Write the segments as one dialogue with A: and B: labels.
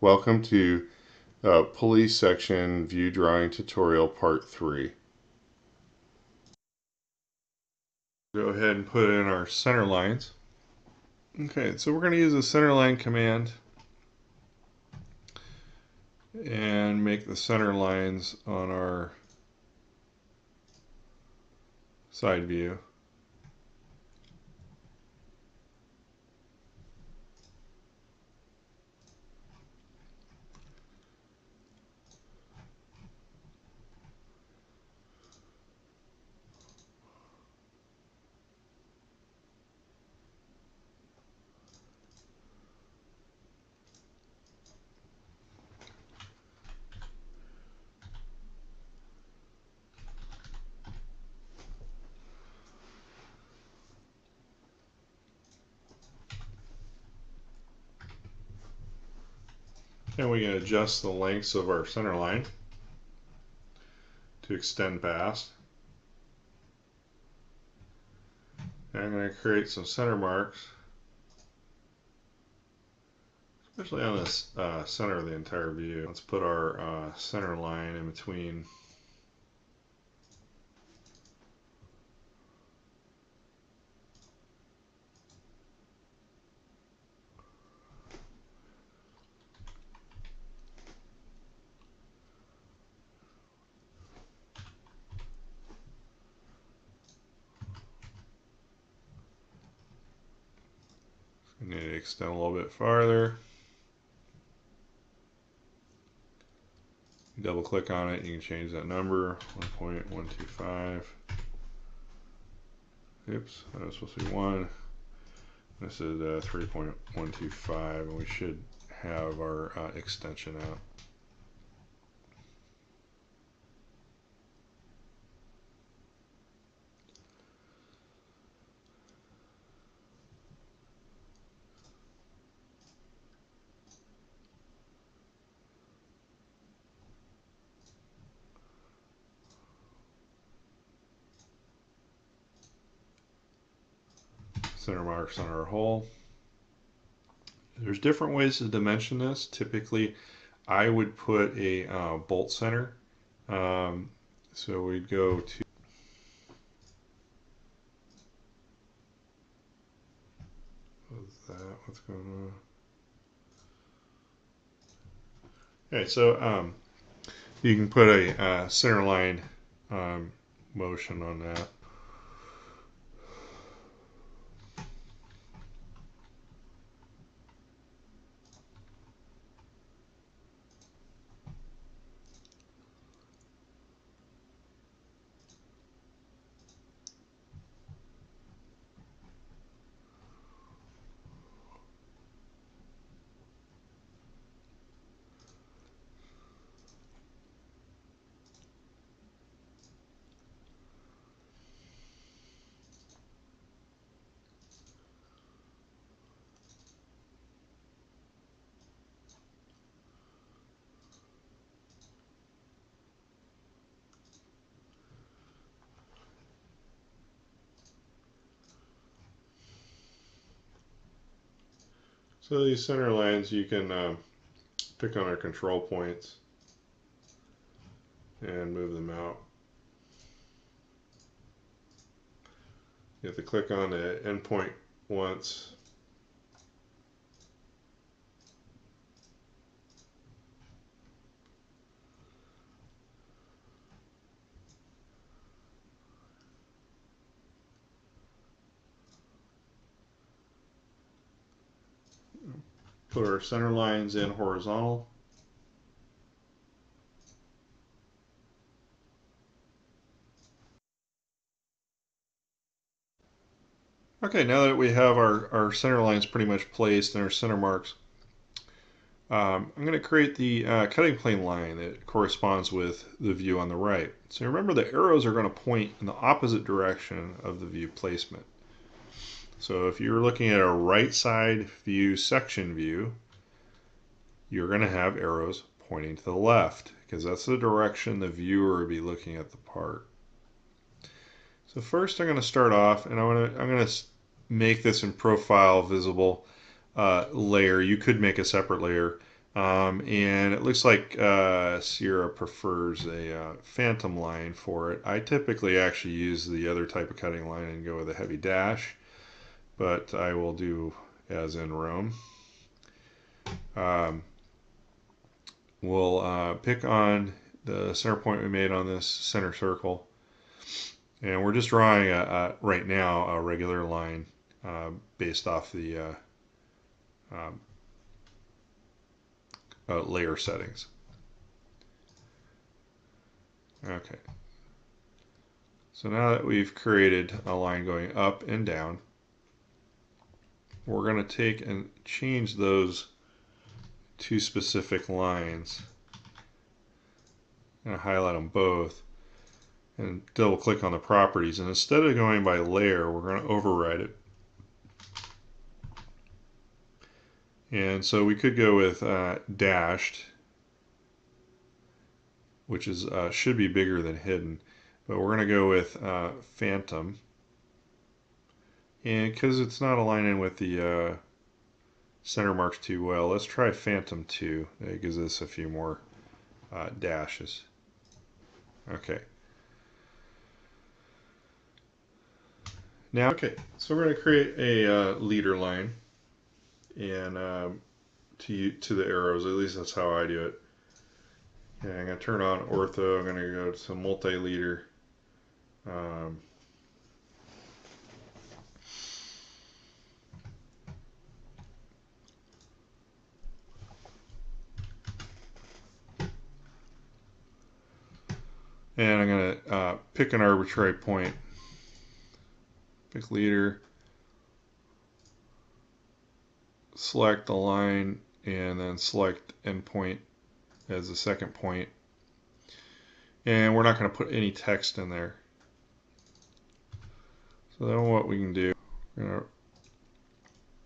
A: Welcome to Police Section View Drawing Tutorial Part 3. Go ahead and put in our center lines. Okay, so we're going to use the center line command and make the center lines on our side view. And we can adjust the lengths of our center line to extend past. And I'm going to create some center marks, especially on this center of the entire view. Let's put our center line in between. I need to extend a little bit farther. Double click on it, you can change that number, 1.125. Oops, that was supposed to be 1. This is 3.125, and we should have our extension out. Center marks on our hole. There's different ways to dimension this. Typically, I would put a bolt center. So we'd go to what's going on? Okay, so you can put a center line motion on that. So these center lines you can pick on our control points and move them out. You have to click on the endpoint once. Put our center lines in horizontal. Okay, now that we have our center lines pretty much placed and our center marks, I'm going to create the cutting plane line that corresponds with the view on the right. So remember, the arrows are going to point in the opposite direction of the view placement. So if you're looking at a right side view section view, you're going to have arrows pointing to the left because that's the direction the viewer will be looking at the part. So first I'm going to start off, and I'm going to make this in profile visible layer. You could make a separate layer. And it looks like Sierra prefers a phantom line for it. I typically actually use the other type of cutting line and go with a heavy dash, but I will do as in Rome. Um, we'll pick on the center point we made on this center circle, and we're just drawing right now a regular line based off the um, layer settings. Okay, so now that we've created a line going up and down, we're going to take and change those two specific lines. I'm going to highlight them both and double click on the properties, and instead of going by layer, we're going to override it. And so we could go with dashed, which is should be bigger than hidden, but we're going to go with phantom, and because it's not aligning with the center marks too well, let's try phantom 2. It gives us a few more dashes. Okay. Now, okay, so we're going to create a leader line, and to the arrows. At least that's how I do it. And I'm going to turn on ortho. I'm going to go to multi-leader. And I'm going to pick an arbitrary point. Pick leader. Select the line, and then select endpoint as the second point. And we're not going to put any text in there. So then what we can do, we're going to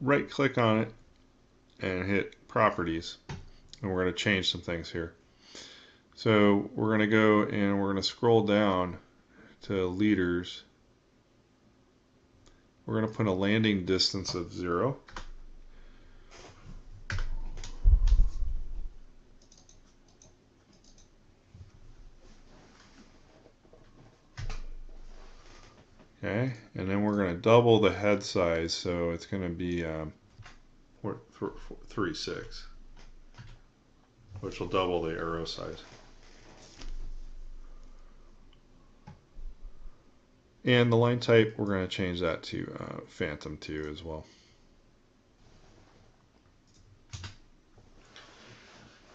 A: right click on it and hit properties. And we're going to change some things here. So we're going to go and we're going to scroll down to leaders. We're going to put a landing distance of 0. Okay, and then we're going to double the head size, so it's going to be 36, which will double the arrow size. And the line type, we're going to change that to Phantom 2 as well.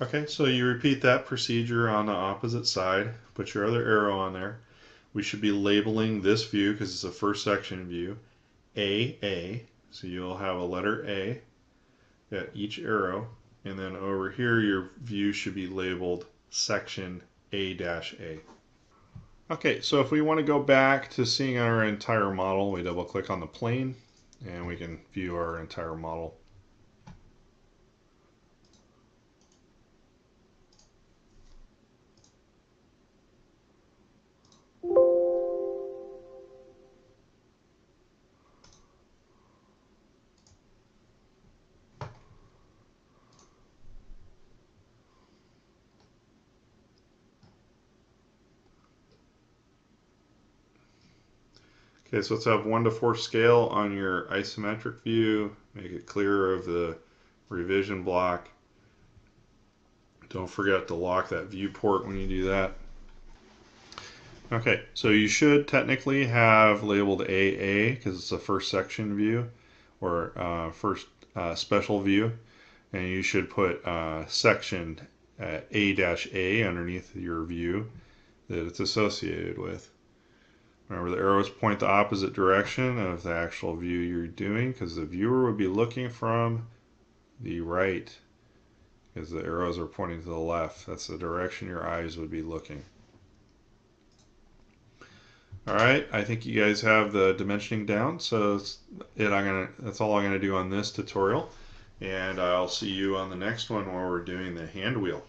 A: Okay, so you repeat that procedure on the opposite side. Put your other arrow on there. We should be labeling this view, because it's a first section view, AA. So you'll have a letter A at each arrow. And then over here, your view should be labeled section A-A. Okay, so if we want to go back to seeing our entire model, we double click on the plane and we can view our entire model. Okay, so let's have 1:4 scale on your isometric view. Make it clear of the revision block. Don't forget to lock that viewport when you do that. Okay, so you should technically have labeled AA because it's a first section view or first special view, and you should put section A-A underneath your view that it's associated with. Remember, the arrows point the opposite direction of the actual view you're doing, because the viewer would be looking from the right, because the arrows are pointing to the left. That's the direction your eyes would be looking. Alright, I think you guys have the dimensioning down, so that's all I'm going to do on this tutorial, and I'll see you on the next one where we're doing the hand wheel.